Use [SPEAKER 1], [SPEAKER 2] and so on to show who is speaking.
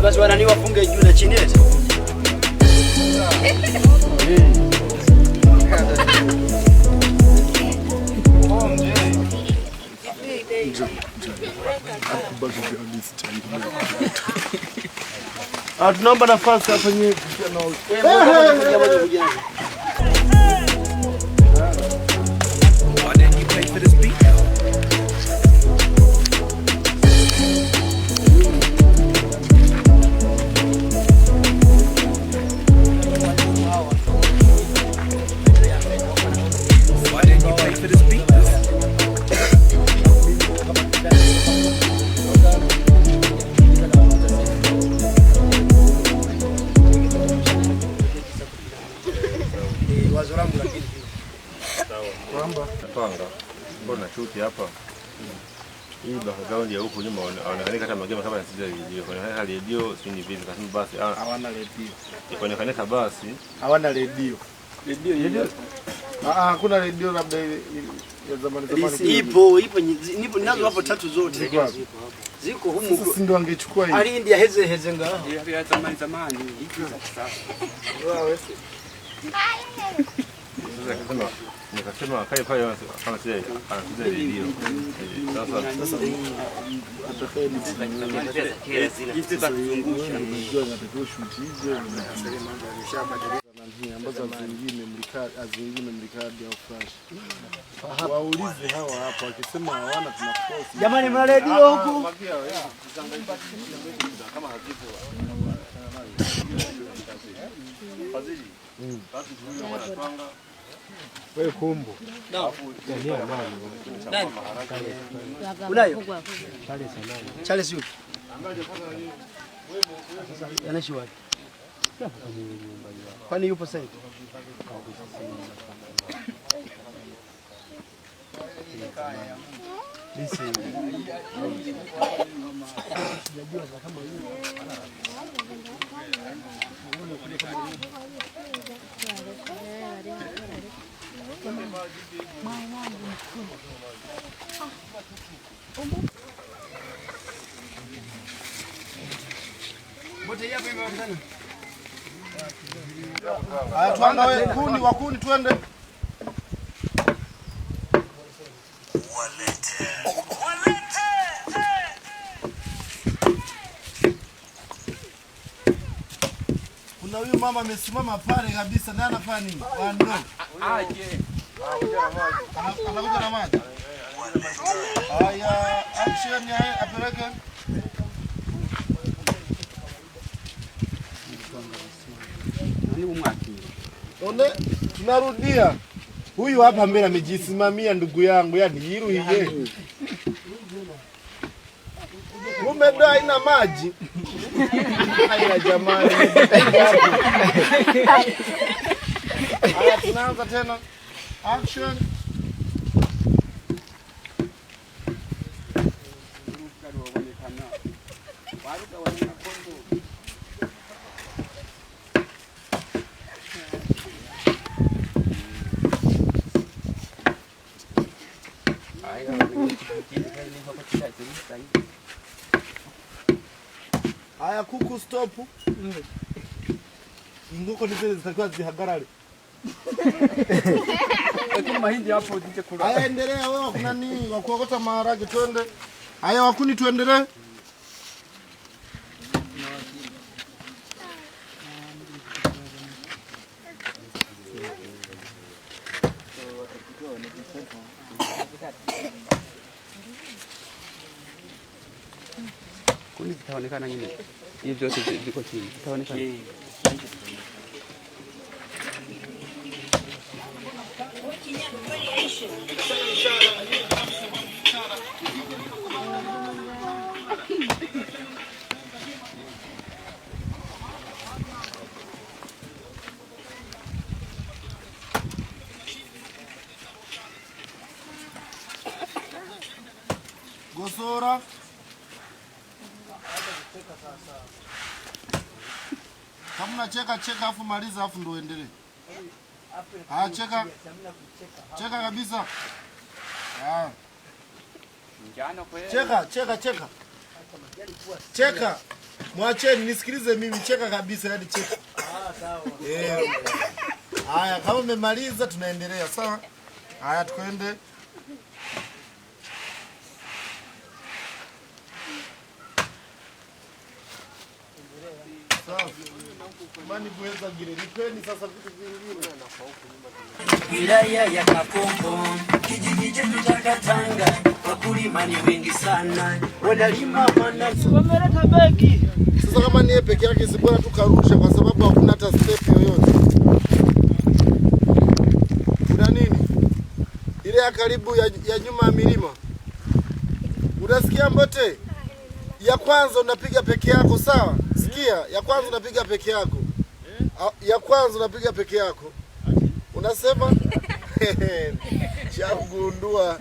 [SPEAKER 1] Basi wanani wafunge juu na chini yetu.
[SPEAKER 2] Tunaomba nafasi hapa nyewe.
[SPEAKER 3] Napanga mbona chuti hapa hii background ya huko nyuma wanaonekana kama magema kama yanasija video kwa hali radio si ni vipi kasema basi
[SPEAKER 2] hawana radio
[SPEAKER 3] ikaonekana basi
[SPEAKER 2] hawana radio hakuna radio labda ya zamani
[SPEAKER 1] ipo nipo nazo hapo tatu zote ziko humu
[SPEAKER 2] sisi ndio angechukua hii
[SPEAKER 1] ali ndia heze nga
[SPEAKER 4] ya zamani hiyo sasa
[SPEAKER 2] wewe
[SPEAKER 3] nikasema kai pale kama sije anasije radio sasa
[SPEAKER 2] atakaye
[SPEAKER 4] hizi za kuzungusha
[SPEAKER 2] ndio natakiwa shoot hizo ambazo zingine mlikadi au flash waulize hawa hapa wakisema hawana tunakosa
[SPEAKER 1] jamani mna radio huku
[SPEAKER 3] kama hazipo fadhili basi huyo wanapanga
[SPEAKER 2] wewe kumbu
[SPEAKER 1] nani unayo Charles yupi anaishi wapi kwani yupo sasa
[SPEAKER 2] tuanga wewe kuni wakuni twende kuna huyu mama amesimama pale kabisa na anafanya nini ando
[SPEAKER 4] aje
[SPEAKER 2] anakuja na maji haya action ya apeleke one tunarudia huyu hapa mbele amejisimamia ndugu yangu yani yiruhiye umeda haina maji haya jamani haya tunaanza tena action haya kuku stop ingoko ndizo zitakuwa zihagarare
[SPEAKER 4] eti mahindi hapo dije kula
[SPEAKER 2] haya endelea wewe kuna nini wa kuokota maharage twende haya wakuni tuendelee
[SPEAKER 4] kuni zitaonekana nini hivi vyote viko chini zitaonekana
[SPEAKER 2] gosora kama cheka afu maliza afu ndo endelee cheka kabisa Cheka. Mwacheni nisikilize mimi, cheka kabisa, hadi cheka.
[SPEAKER 1] Sawa.
[SPEAKER 2] Haya, kama umemaliza tunaendelea, sawa? Haya, tukwende. Sawa. Mani kuweza gile, nipeni sasa vitu vingine.
[SPEAKER 1] Wilaya ya Kakonko, kijiji chetu cha Katanga, wakulima ni wengi sana, wanalima manasi. Wameleta begi.
[SPEAKER 2] Sasa kama niye peke yake si bora tukarusha kwa sababu hakuna hata step yoyote. Kuna nini? Ile ya karibu ya nyuma ya milima. Unasikia Mbote? Ya kwanza unapiga peke yako, sawa? Sikia, ya kwanza unapiga peke yako. Ya kwanza unapiga peke yako. Unasema? Chagundua.